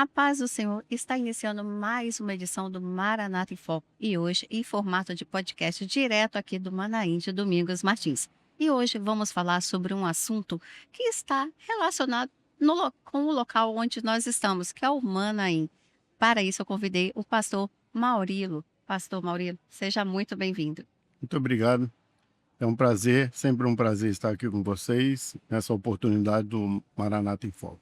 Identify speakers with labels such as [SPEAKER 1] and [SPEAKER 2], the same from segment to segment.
[SPEAKER 1] A paz do Senhor está iniciando mais uma edição do Maranata em Foco e hoje em formato de podcast direto aqui do Manaim de Domingos Martins. E hoje vamos falar sobre um assunto que está relacionado com o local onde nós estamos, que é o Manaim. Para isso eu convidei o pastor Maurilo. Pastor Maurilo, seja muito bem-vindo.
[SPEAKER 2] Muito obrigado. É um prazer, sempre um prazer estar aqui com vocês nessa oportunidade do Maranata em Foco.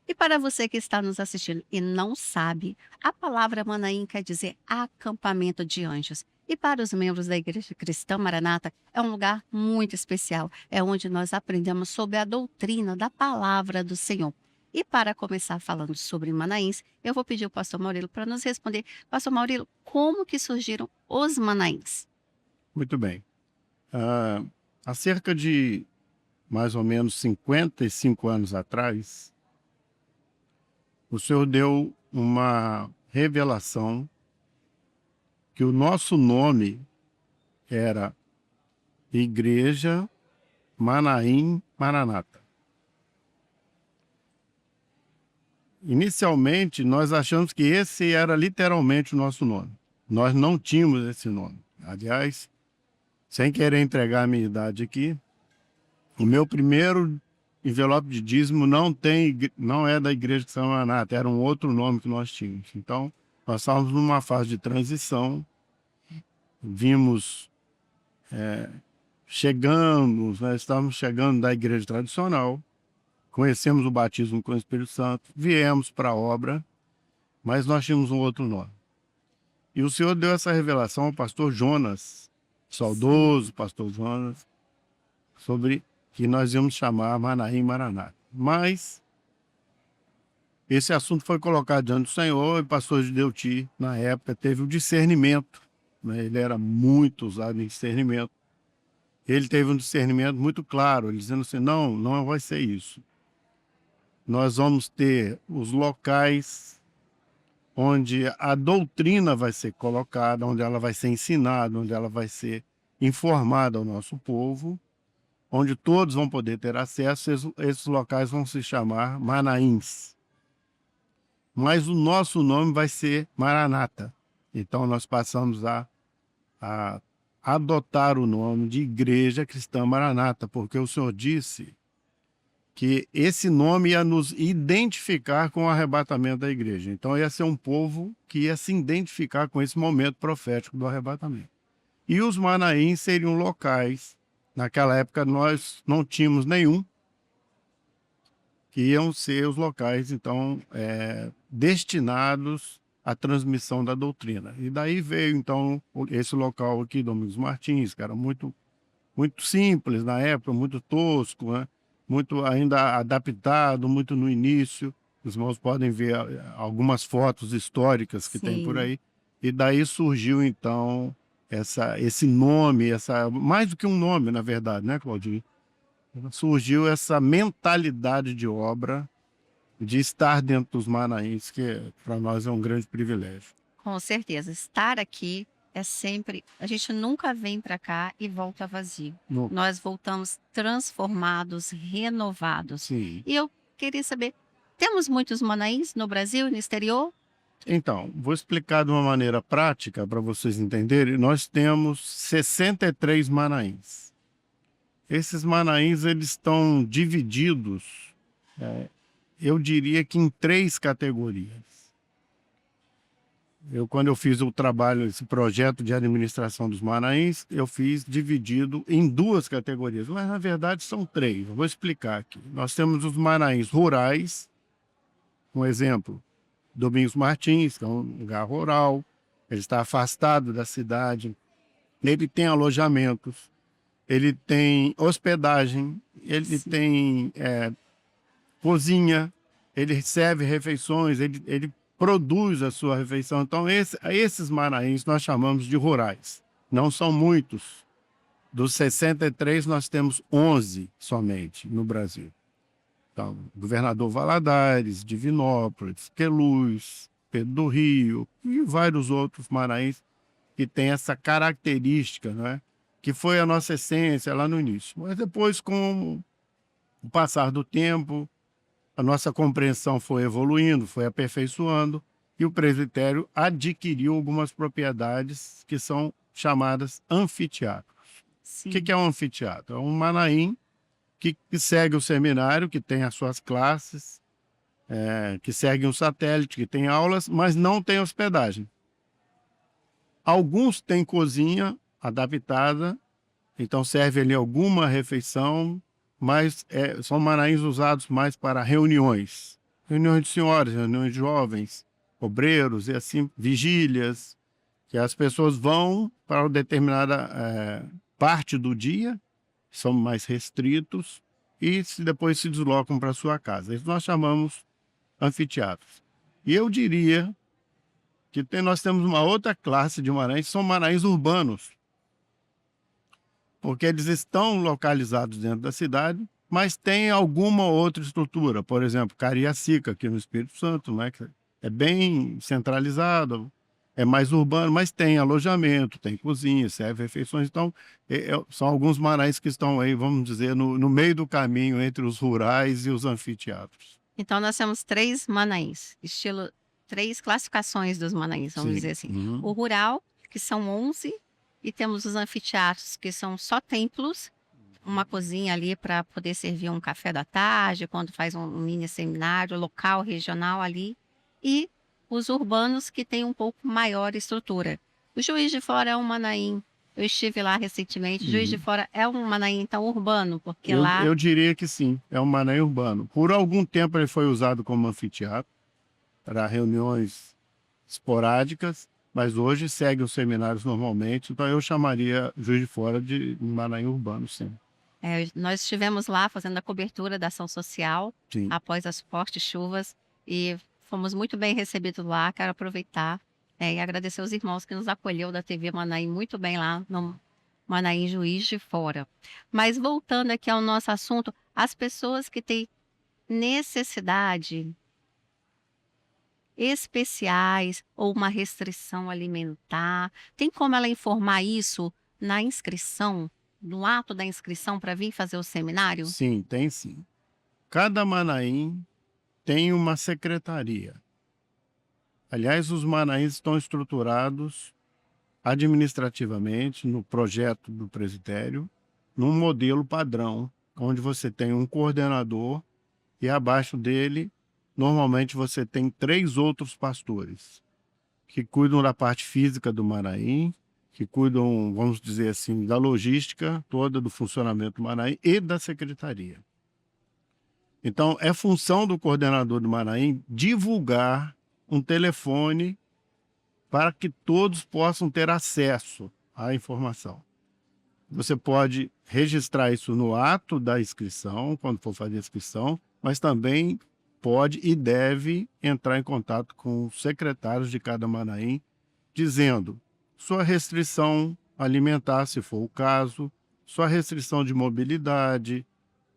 [SPEAKER 1] E para você que está nos assistindo e não sabe, a palavra Manaim quer dizer acampamento de anjos. E para os membros da Igreja Cristã Maranata, é um lugar muito especial. É onde nós aprendemos sobre a doutrina da palavra do Senhor. E para começar falando sobre Manaíns, eu vou pedir ao pastor Maurilo para nos responder. Pastor Maurilo, como que surgiram os Manaíns?
[SPEAKER 2] Muito bem. Há cerca de mais ou menos 55 anos atrás, o Senhor deu uma revelação que o nosso nome era Igreja Manaim Maranata. Inicialmente, nós achamos que esse era literalmente o nosso nome. Nós não tínhamos esse nome. Aliás, sem querer entregar a minha idade aqui, o meu primeiro envelope de dízimo não é da Igreja de São Maranata, era um outro nome que nós tínhamos. Então, nós estávamos numa fase de transição, estávamos chegando da igreja tradicional, conhecemos o batismo com o Espírito Santo, viemos para a obra, mas nós tínhamos um outro nome. E o Senhor deu essa revelação ao pastor Jonas, saudoso pastor Jonas, sobre que nós íamos chamar Manaim Maranata. Mas esse assunto foi colocado diante do Senhor e o pastor Gideuti, na época, teve o discernimento, né? Ele era muito usado em discernimento. Ele teve um discernimento muito claro, ele dizendo assim, não vai ser isso. Nós vamos ter os locais onde a doutrina vai ser colocada, onde ela vai ser ensinada, onde ela vai ser informada ao nosso povo, onde todos vão poder ter acesso. Esses locais vão se chamar Manaíns. Mas o nosso nome vai ser Maranata. Então nós passamos a adotar o nome de Igreja Cristã Maranata, porque o Senhor disse que esse nome ia nos identificar com o arrebatamento da igreja. Então ia ser um povo que ia se identificar com esse momento profético do arrebatamento. E os Manaíns seriam locais, naquela época nós não tínhamos nenhum, que iam ser os locais, então, destinados à transmissão da doutrina. E daí veio, então, esse local aqui, Domingos Martins, que era muito, muito simples na época, muito tosco, né? Muito ainda adaptado, muito no início. Os irmãos podem ver algumas fotos históricas que tem por
[SPEAKER 1] Sim.
[SPEAKER 2] aí. E daí surgiu, então, esse nome, mais do que um nome, na verdade, né, Claudinho? Surgiu essa mentalidade de obra, de estar dentro dos Manaíns, que para nós é um grande privilégio.
[SPEAKER 1] Com certeza, estar aqui é sempre a gente nunca vem para cá e volta vazio.
[SPEAKER 2] No-
[SPEAKER 1] Nós voltamos transformados, renovados.
[SPEAKER 2] sim.
[SPEAKER 1] E eu queria saber, temos muitos Manaíns no Brasil e no exterior?
[SPEAKER 2] Então, vou explicar de uma maneira prática para vocês entenderem. Nós temos 63 Manaíns. Esses Manaíns, eles estão divididos, eu diria que em 3 categorias. Quando eu fiz o trabalho, esse projeto de administração dos Manaíns, eu fiz dividido em 2 categorias, mas na verdade são 3. Eu vou explicar aqui. Nós temos os Manaíns rurais, um exemplo, Domingos Martins, que é um lugar rural, ele está afastado da cidade, ele tem alojamentos, ele tem hospedagem, ele
[SPEAKER 1] Sim.
[SPEAKER 2] tem cozinha, ele serve refeições, ele produz a sua refeição. Então, esses Manaíns nós chamamos de rurais. Não são muitos. Dos 63, nós temos 11 somente no Brasil. Então, Governador Valadares, Divinópolis, Queluz, Pedro do Rio e vários outros Manaíns que têm essa característica, né? Que foi a nossa essência lá no início. Mas depois, com o passar do tempo, a nossa compreensão foi evoluindo, foi aperfeiçoando, e o presbitério adquiriu algumas propriedades que são chamadas anfiteatros. O que
[SPEAKER 1] Sim.
[SPEAKER 2] é um anfiteatro? É um Manaim que segue o seminário, que tem as suas classes, que segue um satélite, que tem aulas, mas não tem hospedagem. Alguns têm cozinha adaptada, então serve ali alguma refeição, mas são Manaíns usados mais para reuniões. Reuniões de senhoras, reuniões de jovens, obreiros e assim, vigílias, que as pessoas vão para uma determinada parte do dia, são mais restritos, e depois se deslocam para sua casa. Isso nós chamamos anfiteatros. E eu diria que nós temos uma outra classe de Manaíns, são Manaíns urbanos, porque eles estão localizados dentro da cidade, mas tem alguma outra estrutura. Por exemplo, Cariacica, aqui no Espírito Santo, né, que é bem centralizado, é mais urbano, mas tem alojamento, tem cozinha, serve refeições. Então, são alguns Manaíns que estão aí, vamos dizer, no meio do caminho entre os rurais e os anfiteatros.
[SPEAKER 1] Então nós temos 3 Manaíns, 3 classificações dos Manaíns, vamos
[SPEAKER 2] Sim.
[SPEAKER 1] dizer assim.
[SPEAKER 2] Uhum.
[SPEAKER 1] O rural, que são 11, e temos os anfiteatros, que são só templos, uma cozinha ali para poder servir um café da tarde, quando faz um mini seminário local, regional ali, e os urbanos que têm um pouco maior estrutura. O Juiz de Fora é um Manaim, eu estive lá recentemente, Juiz de Fora é um Manaim então urbano, porque lá
[SPEAKER 2] Eu diria que sim, é um Manaim urbano. Por algum tempo ele foi usado como anfiteatro para reuniões esporádicas, mas hoje segue os seminários normalmente, então eu chamaria Juiz de Fora de Manaim urbano, sim.
[SPEAKER 1] nós estivemos lá fazendo a cobertura da ação social
[SPEAKER 2] Sim.
[SPEAKER 1] após as fortes chuvas e fomos muito bem recebidos lá. Quero aproveitar e agradecer os irmãos que nos acolheu da TV Manaim muito bem lá no Manaim Juiz de Fora. Mas voltando aqui ao nosso assunto, as pessoas que têm necessidade especiais ou uma restrição alimentar, tem como ela informar isso na inscrição, no ato da inscrição para vir fazer o seminário?
[SPEAKER 2] Sim, tem sim. Cada Manaim tem uma secretaria. Aliás, os Manaíns estão estruturados administrativamente no projeto do presbitério, num modelo padrão, onde você tem um coordenador e abaixo dele, normalmente você tem 3 outros pastores que cuidam da parte física do Manaim, que cuidam, vamos dizer assim, da logística toda do funcionamento do Manaim e da secretaria. Então, é função do coordenador do Manaim divulgar um telefone para que todos possam ter acesso à informação. Você pode registrar isso no ato da inscrição, quando for fazer a inscrição, mas também pode e deve entrar em contato com os secretários de cada Manaim, dizendo sua restrição alimentar, se for o caso, sua restrição de mobilidade,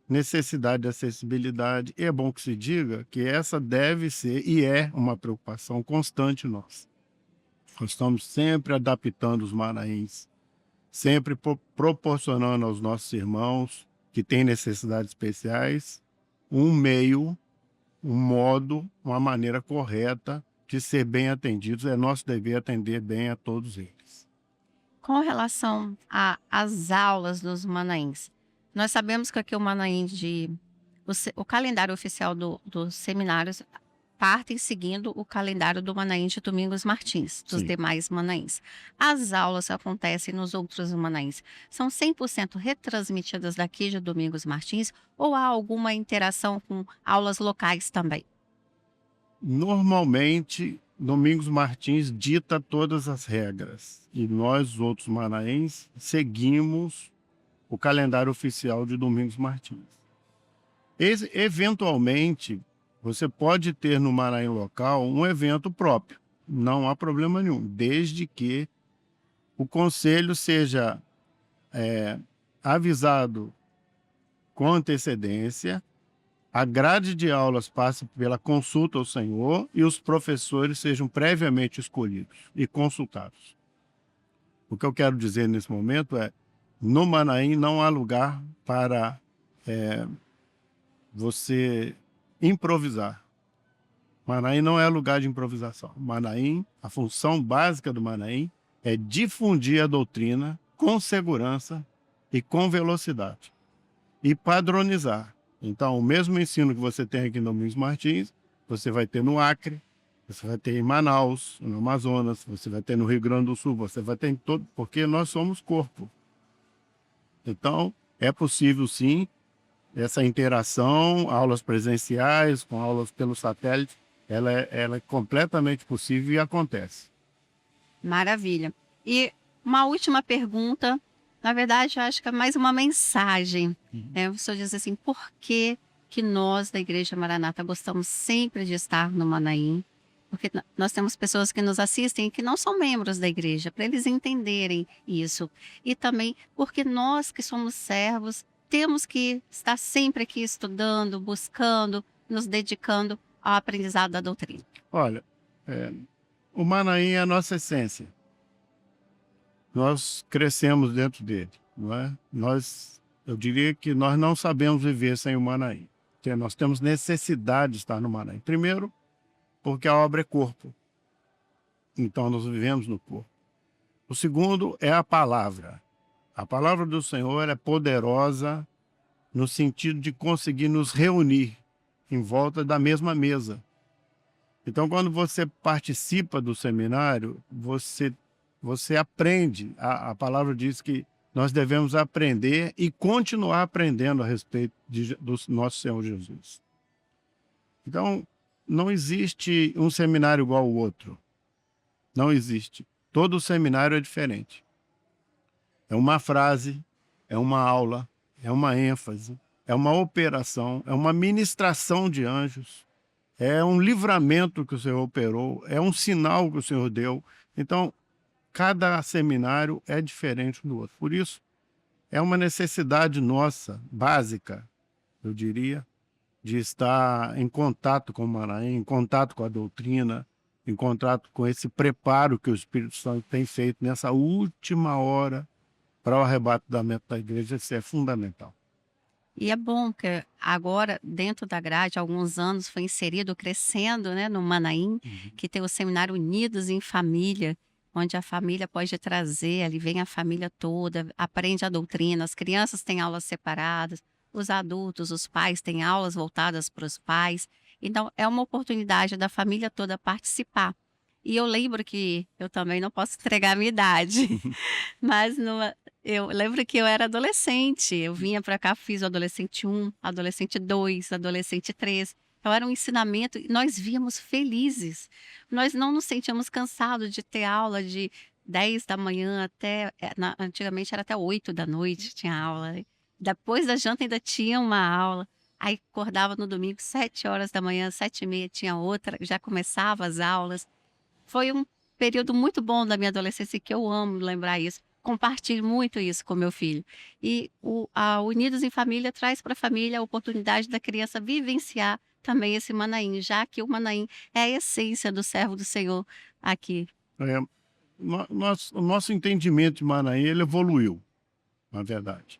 [SPEAKER 2] necessidade de acessibilidade. E é bom que se diga que essa deve ser e é uma preocupação constante nossa. Nós estamos sempre adaptando os Manaíns, sempre proporcionando aos nossos irmãos que têm necessidades especiais um meio, um modo, uma maneira correta de ser bem atendidos. É nosso dever atender bem a todos eles.
[SPEAKER 1] Com relação às aulas dos Manaíns, nós sabemos que aqui o Manaim o calendário oficial dos seminários partem seguindo o calendário do Manaim de Domingos Martins, dos
[SPEAKER 2] Sim.
[SPEAKER 1] demais Manaíns. As aulas que acontecem nos outros Manaíns são 100% retransmitidas daqui de Domingos Martins ou há alguma interação com aulas locais também?
[SPEAKER 2] Normalmente, Domingos Martins dita todas as regras e nós, os outros Manaíns, seguimos o calendário oficial de Domingos Martins. Eventualmente, você pode ter no Manaim local um evento próprio, não há problema nenhum, desde que o conselho seja avisado com antecedência, a grade de aulas passe pela consulta ao Senhor e os professores sejam previamente escolhidos e consultados. O que eu quero dizer nesse momento é, no Manaim não há lugar para você improvisar. Manaim não é lugar de improvisação. Manaim, a função básica do Manaim é difundir a doutrina com segurança e com velocidade. E padronizar. Então, o mesmo ensino que você tem aqui no Luiz Martins, você vai ter no Acre, você vai ter em Manaus, no Amazonas, você vai ter no Rio Grande do Sul, você vai ter em todo, porque nós somos corpo. Então, é possível sim essa interação, aulas presenciais com aulas pelo satélite, ela é completamente possível e acontece.
[SPEAKER 1] Maravilha. E uma última pergunta, na verdade, eu acho que é mais uma mensagem. O senhor diz assim, por que nós da Igreja Maranata gostamos sempre de estar no Manaim? Porque nós temos pessoas que nos assistem e que não são membros da igreja, para eles entenderem isso. E também porque nós que somos servos, temos que estar sempre aqui estudando, buscando, nos dedicando ao aprendizado da doutrina.
[SPEAKER 2] Olha, o Manaim é a nossa essência. Nós crescemos dentro dele, não é? Eu diria que nós não sabemos viver sem o Manaim. Porque nós temos necessidade de estar no Manaim. Primeiro, porque a obra é corpo. Então, nós vivemos no corpo. O segundo é a palavra. A palavra do Senhor é poderosa no sentido de conseguir nos reunir em volta da mesma mesa. Então, quando você participa do seminário, você aprende. A palavra diz que nós devemos aprender e continuar aprendendo a respeito do nosso Senhor Jesus. Então, não existe um seminário igual ao outro. Não existe. Todo seminário é diferente. É uma frase, é uma aula, é uma ênfase, é uma operação, é uma ministração de anjos, é um livramento que o Senhor operou, é um sinal que o Senhor deu. Então, cada seminário é diferente do outro. Por isso, é uma necessidade nossa, básica, eu diria, de estar em contato com o Manaim, em contato com a doutrina, em contato com esse preparo que o Espírito Santo tem feito nessa última hora para o arrebatamento da igreja. Isso é fundamental.
[SPEAKER 1] E é bom que agora, dentro da grade, há alguns anos, foi inserido, crescendo, né, no Manaim, que tem o seminário Unidos em Família, onde a família pode trazer, ali vem a família toda, aprende a doutrina, as crianças têm aulas separadas, os adultos, os pais têm aulas voltadas para os pais. Então, é uma oportunidade da família toda participar. E eu lembro que eu também não posso entregar a minha idade, mas eu lembro que eu era adolescente. Eu vinha para cá, fiz o adolescente 1, adolescente 2, adolescente 3. Então, era um ensinamento e nós víamos felizes. Nós não nos sentíamos cansados de ter aula de 10 da manhã até. Antigamente era até 8 da noite, tinha aula, né? Depois da janta ainda tinha uma aula. Aí acordava no domingo, 7 horas da manhã, 7h30 tinha outra, já começava as aulas. Foi um período muito bom da minha adolescência e que eu amo lembrar isso. Compartilho muito isso com meu filho. E a Unidos em Família traz para a família a oportunidade da criança vivenciar também esse Manaim, já que o Manaim é a essência do servo do Senhor aqui.
[SPEAKER 2] O nosso entendimento de Manaim, ele evoluiu, na verdade.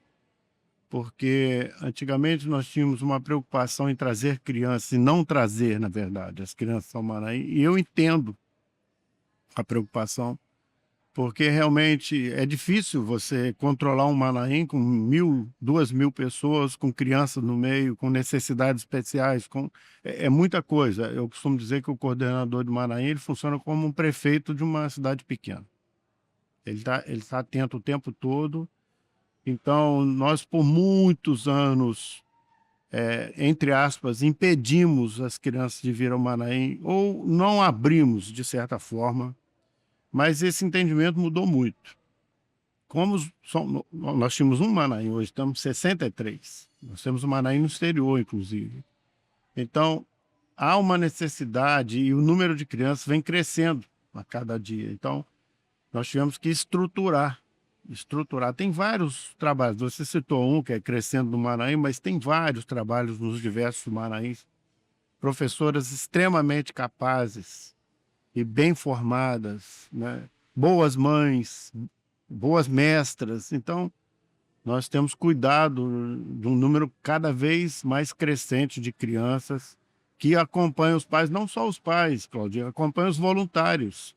[SPEAKER 2] Porque antigamente nós tínhamos uma preocupação em trazer crianças e não trazer, na verdade, as crianças ao Manaim. E eu entendo a preocupação, porque realmente é difícil você controlar um Manaim com 1.000, 2.000 pessoas, com crianças no meio, com necessidades especiais, é muita coisa. Eu costumo dizer que o coordenador de Manaim, ele funciona como um prefeito de uma cidade pequena. Ele tá atento o tempo todo. Então, nós por muitos anos, entre aspas, impedimos as crianças de vir ao Manaim, ou não abrimos, de certa forma, mas esse entendimento mudou muito. Nós tínhamos um Manaim, hoje estamos 63. Nós temos um Manaim no exterior, inclusive. Então, há uma necessidade e o número de crianças vem crescendo a cada dia. Então, nós tivemos que estruturar. Tem vários trabalhos. Você citou um que é Crescendo no Manaim, mas tem vários trabalhos nos diversos Manaíns. Professoras extremamente capazes e bem formadas, né? Boas mães, boas mestras. Então, nós temos cuidado de um número cada vez mais crescente de crianças que acompanha os pais, não só os pais, Claudinha, acompanha os voluntários.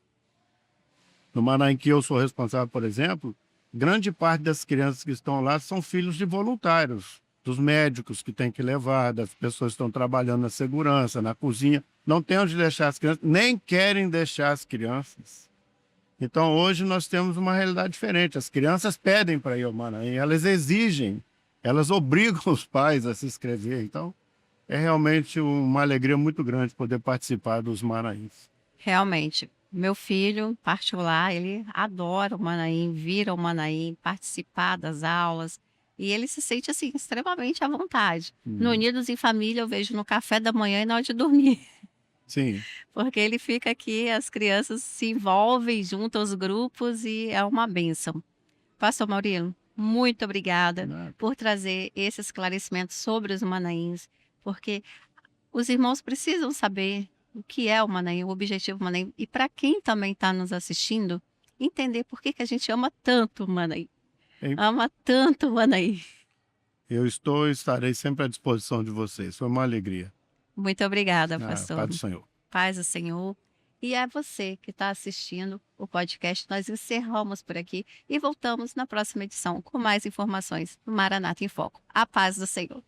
[SPEAKER 2] No Manaim, que eu sou responsável, por exemplo, grande parte das crianças que estão lá são filhos de voluntários, dos médicos que têm que levar, das pessoas que estão trabalhando na segurança, na cozinha. Não tem onde deixar as crianças, nem querem deixar as crianças. Então, hoje nós temos uma realidade diferente. As crianças pedem para ir ao Manaim, elas exigem, elas obrigam os pais a se inscrever. Então, é realmente uma alegria muito grande poder participar dos Manaíns.
[SPEAKER 1] Realmente, meu filho particular, ele adora o Manaim, vir ao Manaim, participar das aulas, e ele se sente, assim, extremamente à vontade. No Unidos em Família, eu vejo no café da manhã e na hora de dormir,
[SPEAKER 2] Sim.
[SPEAKER 1] porque ele fica aqui, as crianças se envolvem junto aos grupos e é uma bênção. Pastor Maurino, muito obrigada
[SPEAKER 2] Nada.
[SPEAKER 1] por trazer esse esclarecimento sobre os Manaíns, porque os irmãos precisam saber o que é o Manaim, o objetivo Manaim, e para quem também está nos assistindo, entender por que que a gente ama tanto o Manaim.
[SPEAKER 2] Hein?
[SPEAKER 1] Ama tanto o Manaim.
[SPEAKER 2] Eu estou e estarei sempre à disposição de vocês. Foi uma alegria.
[SPEAKER 1] Muito obrigada,
[SPEAKER 2] Paz
[SPEAKER 1] pastor.
[SPEAKER 2] do Senhor.
[SPEAKER 1] Paz do Senhor. E é você que está assistindo o podcast. Nós encerramos por aqui e voltamos na próxima edição com mais informações do Maranata em Foco. A paz do Senhor.